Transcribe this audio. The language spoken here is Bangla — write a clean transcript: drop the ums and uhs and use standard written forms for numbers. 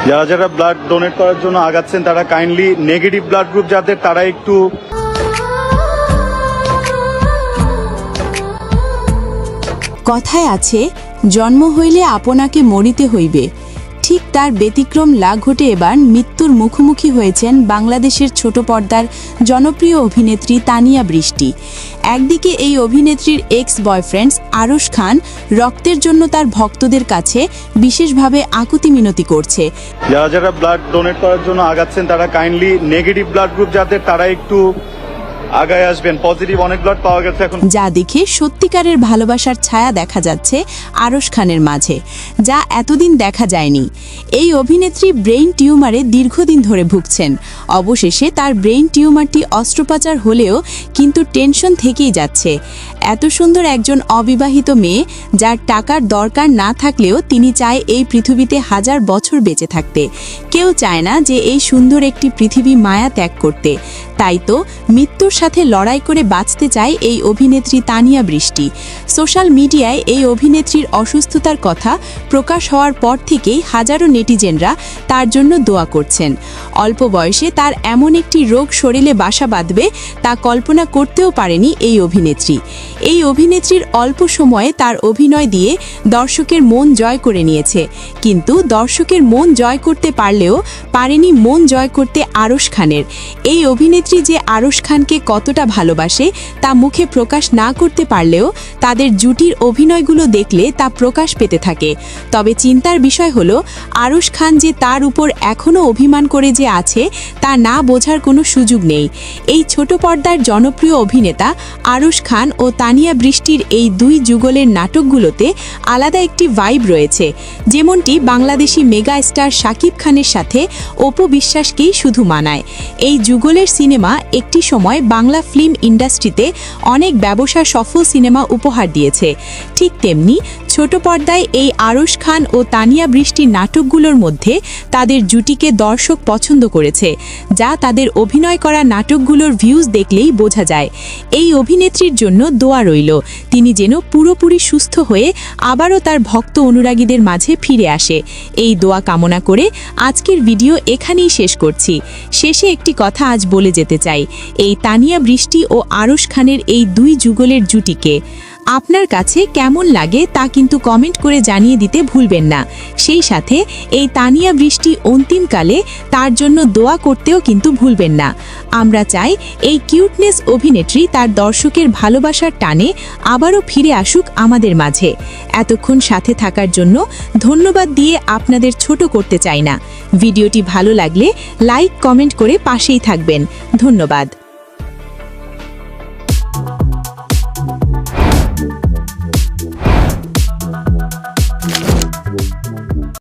যারা যারা ব্লাড ডোনেট করার জন্য আগাচ্ছেন তারা কাইন্ডলি নেগেটিভ ব্লাড গ্রুপ যাদের তারা একটু কথায় আছে জন্ম হইলে আপনাকে মরিতে হইবে। ঠিক তার ব্যতিক্রম লাগ ঘটে এবার মৃত্যুর মুখোমুখি হয়েছেন বাংলাদেশের ছোট পর্দার জনপ্রিয় অভিনেত্রী তানিয়া বৃষ্টি। একদিকে এই অভিনেত্রীর এক্স বয়ফ্রেন্ড আরশ খান রক্তের জন্য তার ভক্তদের কাছে বিশেষভাবে আকুতি মিনতি করছে। যারা যারা ব্লাড ডোনেট করার জন্য আগাচ্ছেন তারা কাইন্ডলি নেগেটিভ ব্লাড গ্রুপ যাদের তারা একটু আগায় আসবেন। পজিটিভ অনেক ব্লাড পাওয়া গেছে এখন, যা দেখে সত্যিকারের ভালোবাসার ছায়া দেখা যাচ্ছে আরশ খানের মাঝে, যা এতদিন দেখা যায়নি। এই অভিনেত্রী ব্রেইন টিউমারে দীর্ঘদিন ধরে ভুগছেন। অবশেষে তার ব্রেইন টিউমারটি অস্ত্রোপচার হলেও কিন্তু টেনশন থেকেই যাচ্ছে। এত সুন্দর একজন অবিবাহিত মেয়ে যার টাকার দরকার না থাকলেও তিনি চায় এই পৃথিবীতে 1000 বছর বেঁচে থাকতে। কেউ চায় না যে এই সুন্দর একটি পৃথিবী মায়া ত্যাগ করতে। তাই তো মৃত্যুর সাথে লড়াই করে বাঁচতে চায় এই অভিনেত্রী তানিয়া বৃষ্টি। সোশ্যাল মিডিয়ায় এই অভিনেত্রীর অসুস্থতার কথা প্রকাশ হওয়ার পর থেকেই হাজারো নেটিজেনরা তার জন্য দোয়া করছেন। অল্প বয়সে তার এমন একটি রোগ শরীরে বাসা বাঁধবে তা কল্পনা করতেও পারেনি এই অভিনেত্রী। এই অভিনেত্রীর অল্প সময়ে তার অভিনয় দিয়ে দর্শকের মন জয় করে নিয়েছে, কিন্তু দর্শকের মন জয় করতে পারলেও পারেনি মন জয় করতে আরশ খানের। এই অভিনেত্রী যে আরশ খানকে কতটা ভালোবাসে তা মুখে প্রকাশ না করতে পারলেও তাদের জুটির অভিনয়গুলো দেখলে তা প্রকাশ পেতে থাকে। তবে চিন্তার বিষয় হলো আরশ খান যে তার উপর এখনও অভিমান করে যে আছে তা না বোঝার কোনো সুযোগ নেই। এই ছোট পর্দার জনপ্রিয় অভিনেতা আরশ খান ও তানিয়া বৃষ্টির এই দুই যুগলের নাটকগুলোতে আলাদা একটি ভাইব রয়েছে, যেমনটি বাংলাদেশি মেগা স্টার শাকিব খানের সাথে অপু বিশ্বাসকেই শুধু মানায়। এই যুগলের সিনেমা একটি সময় বাংলা ফিল্ম ইন্ডাস্ট্রিতে অনেক ব্যবসা সফল সিনেমা উপহার দিয়েছে। ঠিক তেমনি ছোট পর্দায় এই আরশ খান ও তানিয়া বৃষ্টির নাটকগুলোর মধ্যে তাদের জুটিকে দর্শক পছন্দ করেছে, যা তাদের অভিনয় করা নাটকগুলোর ভিউজ দেখলেই বোঝা যায়। এই অভিনেত্রীর জন্য দোয়া রইল, তিনি যেন পুরোপুরি সুস্থ হয়ে আবারও তার ভক্ত অনুরাগীদের মাঝে ফিরে আসে। এই দোয়া কামনা করে আজকের ভিডিও এখানেই শেষ করছি। শেষে একটি কথা আজ বলে যেতে চাই, এই তানিয়া বৃষ্টি ও আরশ খানের এই দুই যুগলের জুটিকে আপনার কাছে কেমন লাগে তা কিন্তু কমেন্ট করে জানিয়ে দিতে ভুলবেন না। সেই সাথে এই তানিয়া বৃষ্টি অন্তিমকালে তার জন্য দোয়া করতেও কিন্তু ভুলবেন না। আমরা চাই এই কিউটনেস অভিনেত্রী তার দর্শকের ভালোবাসার টানে আবারও ফিরে আসুক আমাদের মাঝে। এতক্ষণ সাথে থাকার জন্য ধন্যবাদ দিয়ে আপনাদের ছোট করতে চাই না। ভিডিওটি ভালো লাগলে লাইক কমেন্ট করে পাশেই থাকবেন। ধন্যবাদ।